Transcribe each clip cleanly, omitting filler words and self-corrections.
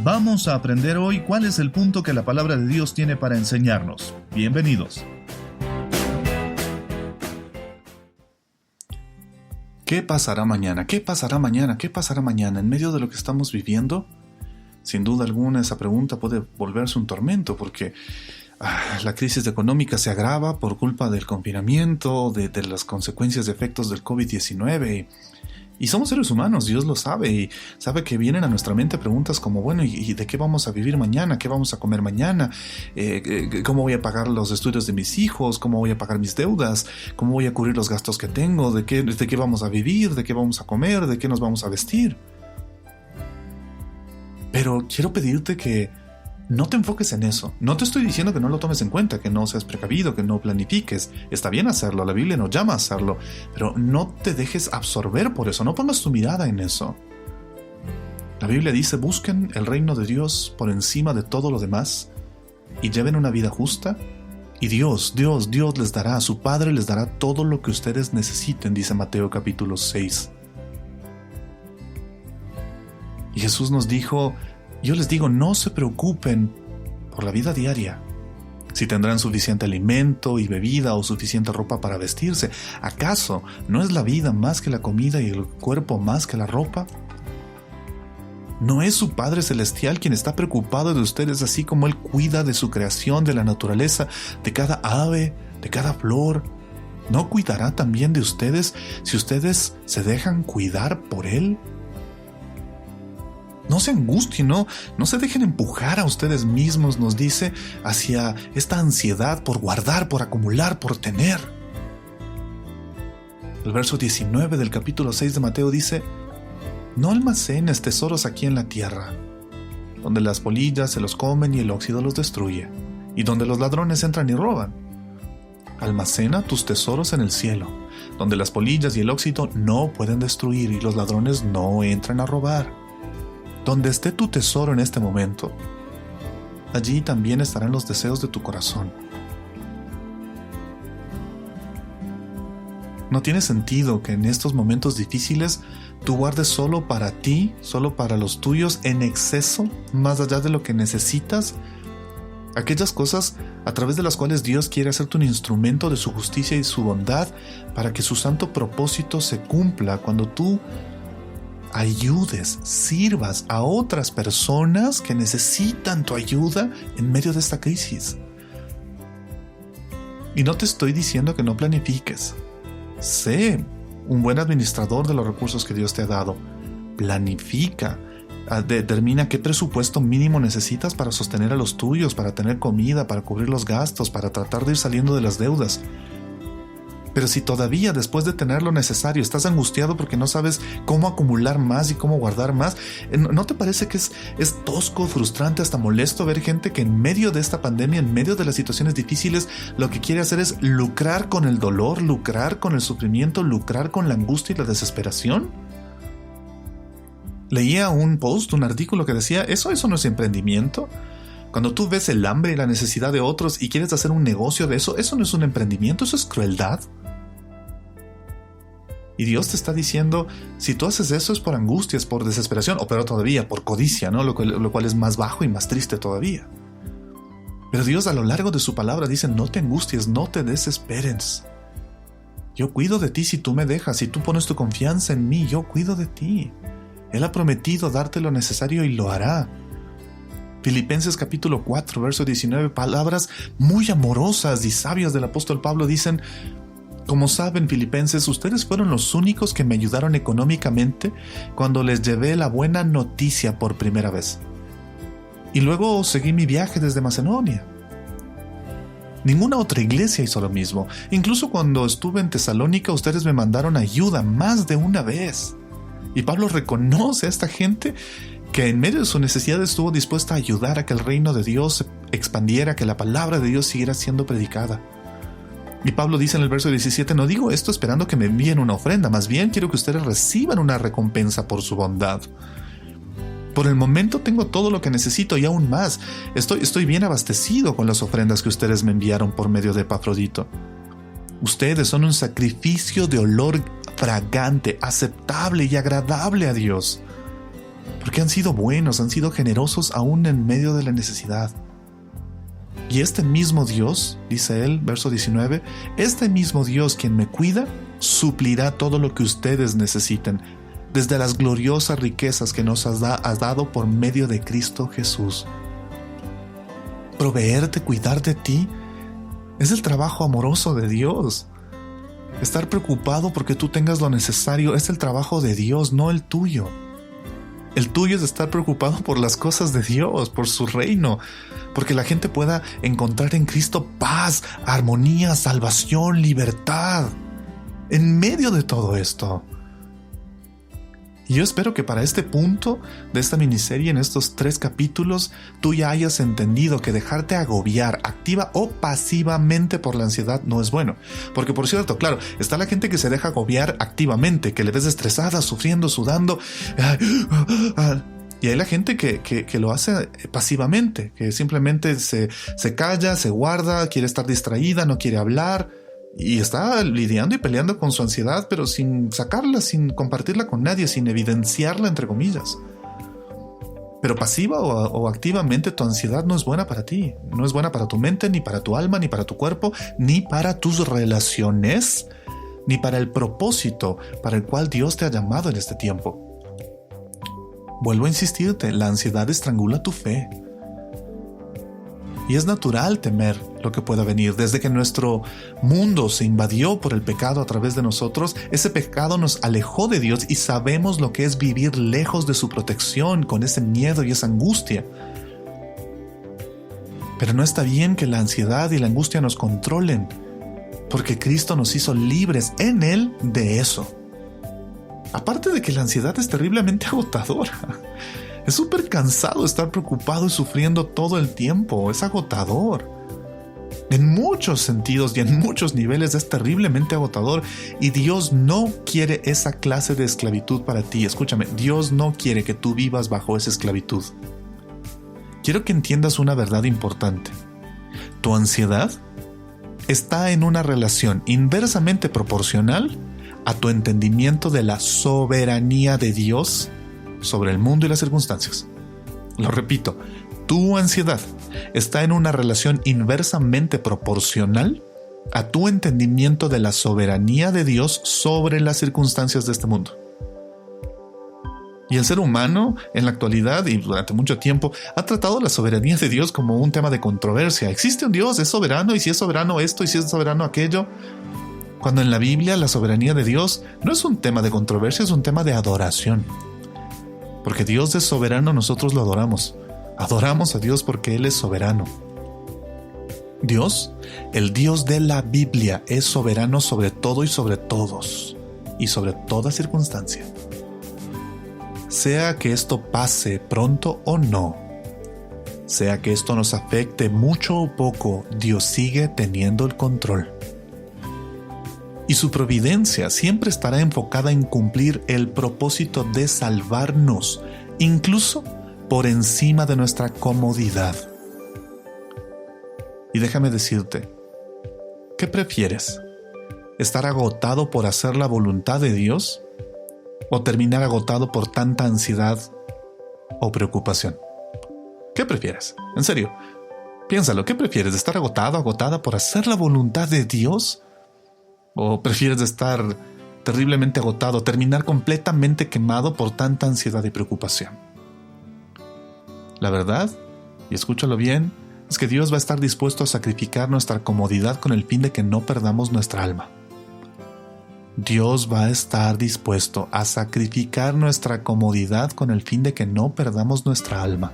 Vamos a aprender hoy cuál es el punto que la palabra de Dios tiene para enseñarnos. Bienvenidos. ¿Qué pasará mañana? ¿Qué pasará mañana? ¿Qué pasará mañana? En medio de lo que estamos viviendo, sin duda alguna esa pregunta puede volverse un tormento porque la crisis económica se agrava por culpa del confinamiento, de las consecuencias de efectos del COVID-19. Y somos seres humanos, Dios lo sabe, y sabe que vienen a nuestra mente preguntas como, bueno, ¿y de qué vamos a vivir mañana? ¿Qué vamos a comer mañana? ¿Cómo voy a pagar los estudios de mis hijos? ¿Cómo voy a pagar mis deudas? ¿Cómo voy a cubrir los gastos que tengo? ¿De qué vamos a vivir? ¿De qué vamos a comer? ¿De qué nos vamos a vestir? Pero quiero pedirte que no te enfoques en eso. No te estoy diciendo que no lo tomes en cuenta, que no seas precavido, que no planifiques. Está bien hacerlo, la Biblia nos llama a hacerlo, pero no te dejes absorber por eso, no pongas tu mirada en eso. La Biblia dice, busquen el reino de Dios por encima de todo lo demás y lleven una vida justa y Dios les dará, a su Padre les dará todo lo que ustedes necesiten, dice Mateo capítulo 6. Y Jesús nos dijo, yo les digo, no se preocupen por la vida diaria, si tendrán suficiente alimento y bebida o suficiente ropa para vestirse. ¿Acaso no es la vida más que la comida y el cuerpo más que la ropa? ¿No es su Padre Celestial quien está preocupado de ustedes así como Él cuida de su creación, de la naturaleza, de cada ave, de cada flor? ¿No cuidará también de ustedes si ustedes se dejan cuidar por Él? No se angustien, no se dejen empujar a ustedes mismos, nos dice, hacia esta ansiedad por guardar, por acumular, por tener. El verso 19 del capítulo 6 de Mateo dice, no almacenes tesoros aquí en la tierra, donde las polillas se los comen y el óxido los destruye, y donde los ladrones entran y roban. Almacena tus tesoros en el cielo, donde las polillas y el óxido no pueden destruir y los ladrones no entran a robar. Donde esté tu tesoro en este momento, allí también estarán los deseos de tu corazón. No tiene sentido que en estos momentos difíciles tú guardes solo para ti, solo para los tuyos, en exceso, más allá de lo que necesitas, aquellas cosas a través de las cuales Dios quiere hacerte un instrumento de su justicia y su bondad para que su santo propósito se cumpla cuando tú ayudes, sirvas a otras personas que necesitan tu ayuda en medio de esta crisis. Y no te estoy diciendo que no planifiques. Sé un buen administrador de los recursos que Dios te ha dado. Planifica. Determina qué presupuesto mínimo necesitas para sostener a los tuyos, para tener comida, para cubrir los gastos, para tratar de ir saliendo de las deudas. Pero si todavía después de tener lo necesario estás angustiado porque no sabes cómo acumular más y cómo guardar más, ¿no te parece que es tosco, frustrante, hasta molesto ver gente que en medio de esta pandemia, en medio de las situaciones difíciles, lo que quiere hacer es lucrar con el dolor, lucrar con el sufrimiento, lucrar con la angustia y la desesperación? Leía un post, un artículo que decía, ¿eso no es emprendimiento? Cuando tú ves el hambre y la necesidad de otros y quieres hacer un negocio de eso, ¿eso no es un emprendimiento? ¿Eso es crueldad? Y Dios te está diciendo, si tú haces eso es por angustia, es por desesperación, o peor todavía, por codicia, ¿no? Lo cual es más bajo y más triste todavía. Pero Dios a lo largo de su palabra dice, no te angusties, no te desesperes. Yo cuido de ti si tú me dejas, si tú pones tu confianza en mí, yo cuido de ti. Él ha prometido darte lo necesario y lo hará. Filipenses capítulo 4, verso 19, palabras muy amorosas y sabias del apóstol Pablo dicen, como saben, filipenses, ustedes fueron los únicos que me ayudaron económicamente cuando les llevé la buena noticia por primera vez. Y luego seguí mi viaje desde Macedonia. Ninguna otra iglesia hizo lo mismo. Incluso cuando estuve en Tesalónica, ustedes me mandaron ayuda más de una vez. Y Pablo reconoce a esta gente que en medio de su necesidad estuvo dispuesta a ayudar a que el reino de Dios se expandiera, que la palabra de Dios siguiera siendo predicada. Y Pablo dice en el verso 17, no digo esto esperando que me envíen una ofrenda, más bien quiero que ustedes reciban una recompensa por su bondad. Por el momento tengo todo lo que necesito y aún más. Estoy bien abastecido con las ofrendas que ustedes me enviaron por medio de Epafrodito. Ustedes son un sacrificio de olor fragante, aceptable y agradable a Dios. porque han sido buenos, han sido generosos aún en medio de la necesidad. Y este mismo Dios, dice él, verso 19, este mismo Dios quien me cuida, suplirá todo lo que ustedes necesiten, desde las gloriosas riquezas que nos has dado por medio de Cristo Jesús. Proveerte, cuidar de ti, es el trabajo amoroso de Dios. Estar preocupado porque tú tengas lo necesario es el trabajo de Dios, no el tuyo. El tuyo es estar preocupado por las cosas de Dios, por su reino, porque la gente pueda encontrar en Cristo paz, armonía, salvación, libertad, en medio de todo esto. Y yo espero que para este punto de esta miniserie, en estos 3 capítulos, tú ya hayas entendido que dejarte agobiar activa o pasivamente por la ansiedad no es bueno. Porque, por cierto, claro, está la gente que se deja agobiar activamente, que le ves estresada, sufriendo, sudando. Y hay la gente que lo hace pasivamente, que simplemente se calla, se guarda, quiere estar distraída, no quiere hablar. Y está lidiando y peleando con su ansiedad, pero sin sacarla, sin compartirla con nadie, sin evidenciarla, entre comillas. Pero pasiva o activamente tu ansiedad no es buena para ti. No es buena para tu mente, ni para tu alma, ni para tu cuerpo, ni para tus relaciones, ni para el propósito para el cual Dios te ha llamado en este tiempo. Vuelvo a insistirte, la ansiedad estrangula tu fe. Y es natural temer lo que pueda venir. Desde que nuestro mundo se invadió por el pecado a través de nosotros, ese pecado nos alejó de Dios y sabemos lo que es vivir lejos de su protección, con ese miedo y esa angustia. Pero no está bien que la ansiedad y la angustia nos controlen, porque Cristo nos hizo libres en Él de eso. Aparte de que la ansiedad es terriblemente agotadora. Es súper cansado estar preocupado y sufriendo todo el tiempo. Es agotador. En muchos sentidos y en muchos niveles es terriblemente agotador. Y Dios no quiere esa clase de esclavitud para ti. Escúchame, Dios no quiere que tú vivas bajo esa esclavitud. Quiero que entiendas una verdad importante. Tu ansiedad está en una relación inversamente proporcional a tu entendimiento de la soberanía de Dios sobre el mundo y las circunstancias. Lo repito, tu ansiedad está en una relación inversamente proporcional a tu entendimiento de la soberanía de Dios sobre las circunstancias de este mundo. Y el ser humano, en la actualidad y durante mucho tiempo, ha tratado la soberanía de Dios como un tema de controversia. ¿Existe un Dios? ¿Es soberano? ¿Y si es soberano esto? ¿Y si es soberano aquello? Cuando en la Biblia la soberanía de Dios no es un tema de controversia, es un tema de adoración. Porque Dios es soberano, nosotros lo adoramos. Adoramos a Dios porque Él es soberano. Dios, el Dios de la Biblia, es soberano sobre todo y sobre todos, y sobre toda circunstancia. Sea que esto pase pronto o no, sea que esto nos afecte mucho o poco, Dios sigue teniendo el control. Y su providencia siempre estará enfocada en cumplir el propósito de salvarnos, incluso por encima de nuestra comodidad. Y déjame decirte, ¿qué prefieres? ¿Estar agotado por hacer la voluntad de Dios? ¿O terminar agotado por tanta ansiedad o preocupación? ¿Qué prefieres? En serio, piénsalo, ¿qué prefieres? ¿Estar agotado, agotada por hacer la voluntad de Dios? ¿O prefieres estar terriblemente agotado, terminar completamente quemado por tanta ansiedad y preocupación? La verdad, y escúchalo bien, es que Dios va a estar dispuesto a sacrificar nuestra comodidad con el fin de que no perdamos nuestra alma. Dios va a estar dispuesto a sacrificar nuestra comodidad con el fin de que no perdamos nuestra alma.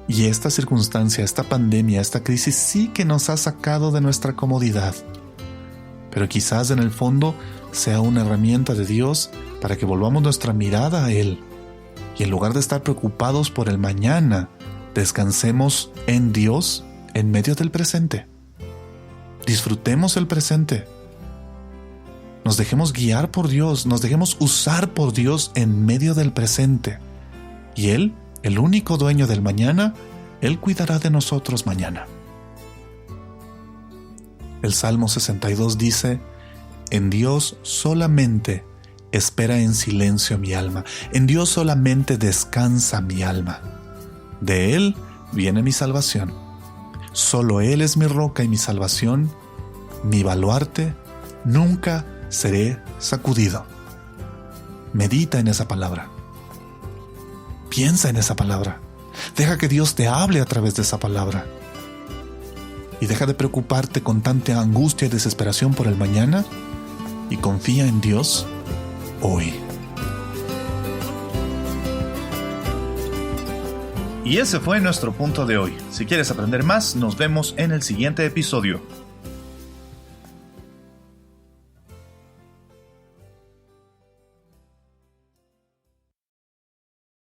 Y esta circunstancia, esta pandemia, esta crisis sí que nos ha sacado de nuestra comodidad. Pero quizás en el fondo sea una herramienta de Dios para que volvamos nuestra mirada a Él. Y en lugar de estar preocupados por el mañana, descansemos en Dios en medio del presente. Disfrutemos el presente. Nos dejemos guiar por Dios, nos dejemos usar por Dios en medio del presente. Y Él, el único dueño del mañana, Él cuidará de nosotros mañana. El Salmo 62 dice: en Dios solamente espera en silencio mi alma. En Dios solamente descansa mi alma. De Él viene mi salvación. Solo Él es mi roca y mi salvación, mi baluarte. Nunca seré sacudido. Medita en esa palabra. Piensa en esa palabra. Deja que Dios te hable a través de esa palabra. Y deja de preocuparte con tanta angustia y desesperación por el mañana y confía en Dios hoy. Y ese fue nuestro punto de hoy. Si quieres aprender más, nos vemos en el siguiente episodio.